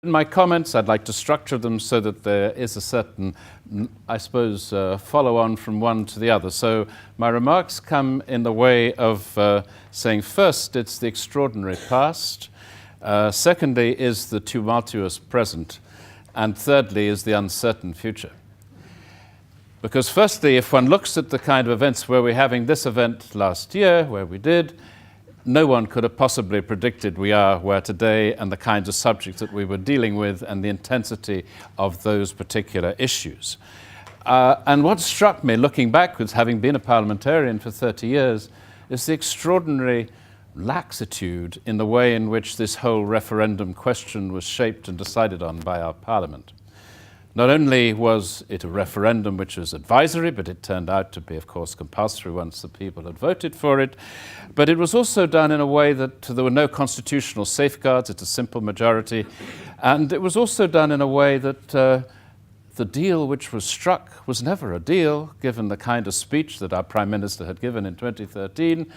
In my comments, I'd like to structure them so that there is a certain, I suppose, follow-on from one to the other. So my remarks come in the way of saying, first, it's the extraordinary past. Secondly, is the tumultuous present. And thirdly, is the uncertain future. Because firstly, if one looks at the kind of events where we're having this event last year, where we did, no one could have possibly predicted we are where today and the kinds of subjects that we were dealing with and the intensity of those particular issues. And what struck me, looking backwards, having been a parliamentarian for 30 years, is the extraordinary laxitude in the way in which this whole referendum question was shaped and decided on by our parliament. Not only was it a referendum which was advisory, but it turned out to be, of course, compulsory once the people had voted for it, but it was also done in a way that there were no constitutional safeguards, it's a simple majority, and it was also done in a way that the deal which was struck was never a deal, given the kind of speech that our Prime Minister had given in 2013,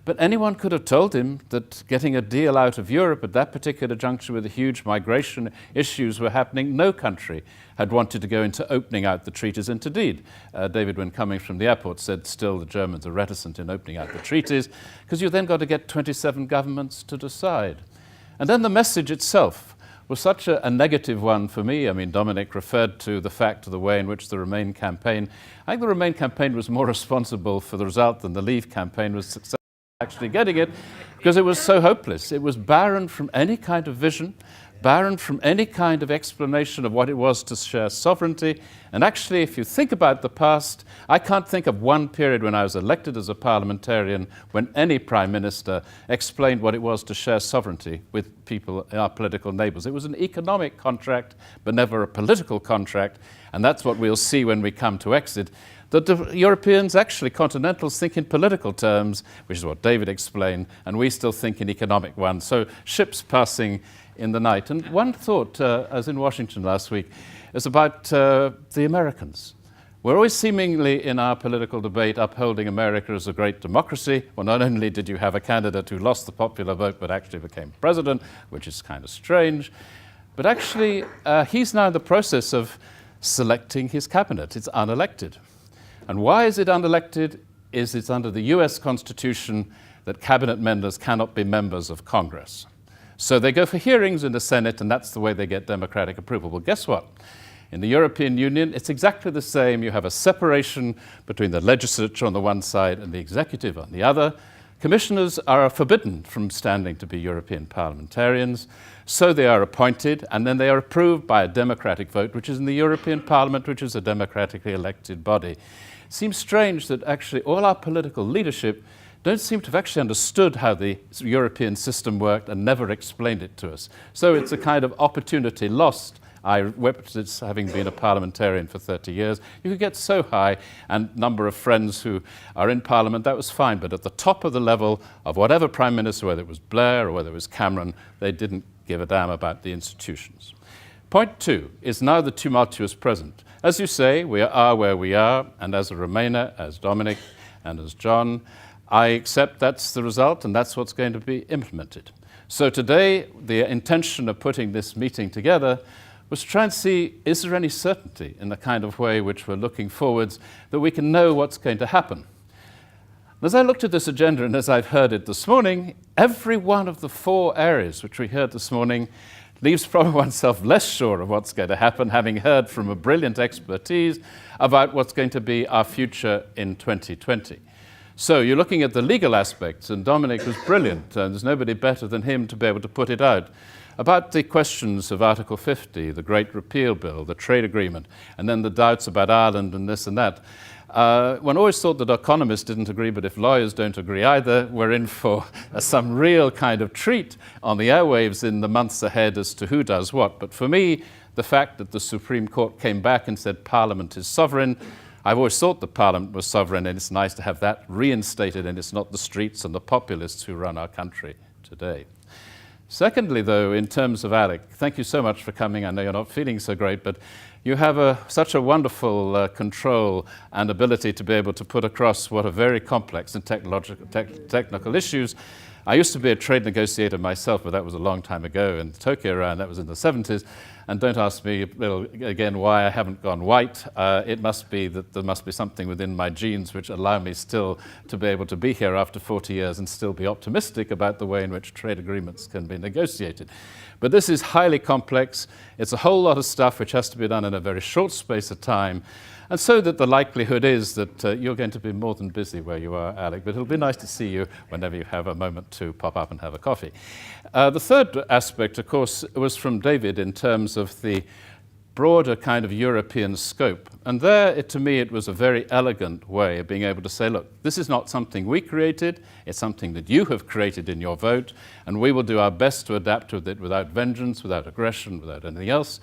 but anyone could have told him that getting a deal out of Europe at that particular juncture with the huge migration issues were happening, no country had wanted to go into opening out the treaties. And indeed, David, when coming from the airport, said still the Germans are reticent in opening out the treaties, because you then got to get 27 governments to decide. And then the message itself was such a negative one for me. I mean, Dominic referred to the fact of the way in which the Remain campaign, I think the Remain campaign was more responsible for the result than the Leave campaign was successful actually getting it, because it was so hopeless. It was barren from any kind of vision, barren from any kind of explanation of what it was to share sovereignty. And actually, if you think about the past, I can't think of one period when I was elected as a parliamentarian when any Prime Minister explained what it was to share sovereignty with people, our political neighbours. It was an economic contract, but never a political contract. And that's what we'll see when we come to exit. That the Europeans, actually continentals, think in political terms, which is what David explained, and we still think in economic ones. So ships passing in the night. And one thought, I was in Washington last week, is about the Americans. We're always seemingly in our political debate upholding America as a great democracy. Well, not only did you have a candidate who lost the popular vote but actually became president, which is kind of strange, but actually he's now in the process of selecting his cabinet. It's unelected. And why is it unelected? It's under the US Constitution that cabinet members cannot be members of Congress. So they go for hearings in the Senate, and that's the way they get democratic approval. Well, guess what? In the European Union, it's exactly the same. You have a separation between the legislature on the one side and the executive on the other. Commissioners are forbidden from standing to be European parliamentarians, so they are appointed, and then they are approved by a democratic vote, which is in the European Parliament, which is a democratically elected body. It seems strange that actually all our political leadership don't seem to have actually understood how the European system worked and never explained it to us. So it's a kind of opportunity lost. I wept as having been a parliamentarian for 30 years. You could get so high, and number of friends who are in Parliament, that was fine. But at the top of the level of whatever Prime Minister, whether it was Blair or whether it was Cameron, they didn't give a damn about the institutions. Point two is now the tumultuous present. As you say, we are where we are, and as a Remainer, as Dominic, and as John, I accept that's the result, and that's what's going to be implemented. So today, the intention of putting this meeting together was to try and see, is there any certainty in the kind of way which we're looking forwards that we can know what's going to happen? As I looked at this agenda, and as I've heard it this morning, every one of the four areas which we heard this morning leaves probably oneself less sure of what's going to happen, having heard from a brilliant expertise about what's going to be our future in 2020. So you're looking at the legal aspects, and Dominic was brilliant, and there's nobody better than him to be able to put it out, about the questions of Article 50, the Great Repeal Bill, the trade agreement, and then the doubts about Ireland and this and that. One always thought that economists didn't agree, but if lawyers don't agree either, we're in for some real kind of treat on the airwaves in the months ahead as to who does what. But for me, the fact that the Supreme Court came back and said Parliament is sovereign, I've always thought that Parliament was sovereign, and it's nice to have that reinstated, and it's not the streets and the populists who run our country today. Secondly, though, in terms of Alec, thank you so much for coming. I know you're not feeling so great, but you have such a wonderful control and ability to be able to put across what are very complex and technical issues. I used to be a trade negotiator myself, but that was a long time ago in the Tokyo round. That was in the 70s. And don't ask me again why I haven't gone white. It must be that there must be something within my genes which allow me still to be able to be here after 40 years and still be optimistic about the way in which trade agreements can be negotiated. But this is highly complex. It's a whole lot of stuff which has to be done in a very short space of time. And so that the likelihood is that you're going to be more than busy where you are, Alec, but it'll be nice to see you whenever you have a moment to pop up and have a coffee. The third aspect, of course, was from David in terms of the broader kind of European scope. And there, to me, it was a very elegant way of being able to say, look, this is not something we created, it's something that you have created in your vote, and we will do our best to adapt with it without vengeance, without aggression, without anything else.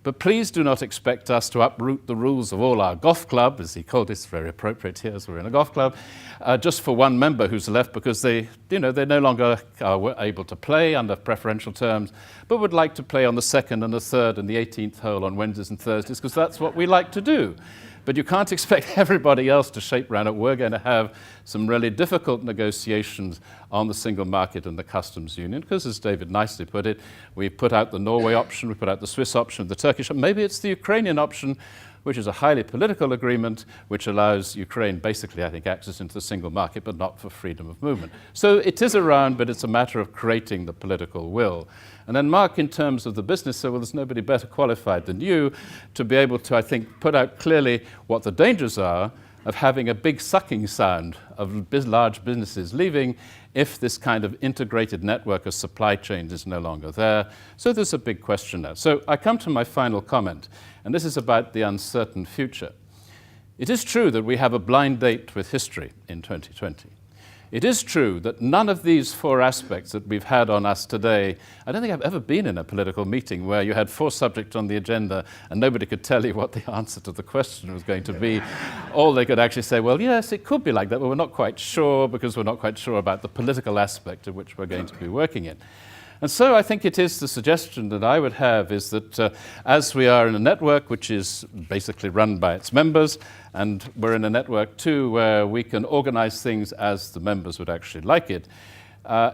But please do not expect us to uproot the rules of all our golf club, as he called it. It's very appropriate here as we're in a golf club, just for one member who's left because they no longer are able to play under preferential terms, but would like to play on the second and the third and the 18th hole on Wednesdays and Thursdays because that's what we like to do. But you can't expect everybody else to shape around it. We're going to have some really difficult negotiations on the single market and the customs union, because as David nicely put it, we put out the Norway option, we put out the Swiss option, the Turkish option, maybe it's the Ukrainian option, which is a highly political agreement which allows Ukraine basically, I think, access into the single market, but not for freedom of movement. So it is around, but it's a matter of creating the political will. And then Mark, in terms of the business, so well, there's nobody better qualified than you to be able to, I think, put out clearly what the dangers are of having a big sucking sound of large businesses leaving if this kind of integrated network of supply chains is no longer there. So there's a big question now. So I come to my final comment, and this is about the uncertain future. It is true that we have a blind date with history in 2020. It is true that none of these four aspects that we've had on us today, I don't think I've ever been in a political meeting where you had four subjects on the agenda and nobody could tell you what the answer to the question was going to be. All they could actually say, well, yes, it could be like that, but we're not quite sure because we're not quite sure about the political aspect of which we're going to be working in. And so I think it is the suggestion that I would have is that as we are in a network which is basically run by its members, and we're in a network too where we can organize things as the members would actually like it,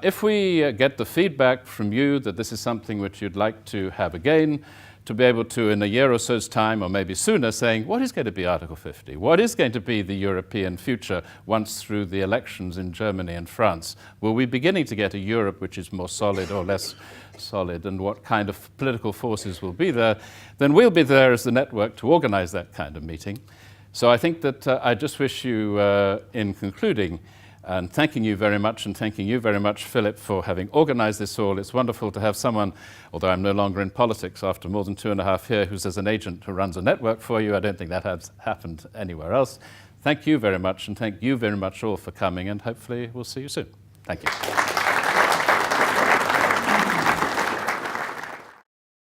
if we get the feedback from you that this is something which you'd like to have again, to be able to, in a year or so's time, or maybe sooner, saying, what is going to be Article 50? What is going to be the European future once through the elections in Germany and France? Will we be beginning to get a Europe which is more solid or less solid, and what kind of political forces will be there? Then we'll be there as the network to organize that kind of meeting. So I think that I just wish you, in concluding, and thanking you very much, and thanking you very much, Philip, for having organized this all. It's wonderful to have someone, although I'm no longer in politics after more than 2.5 years, who's as an agent who runs a network for you. I don't think that has happened anywhere else. Thank you very much, and thank you very much all for coming, and hopefully we'll see you soon. Thank you.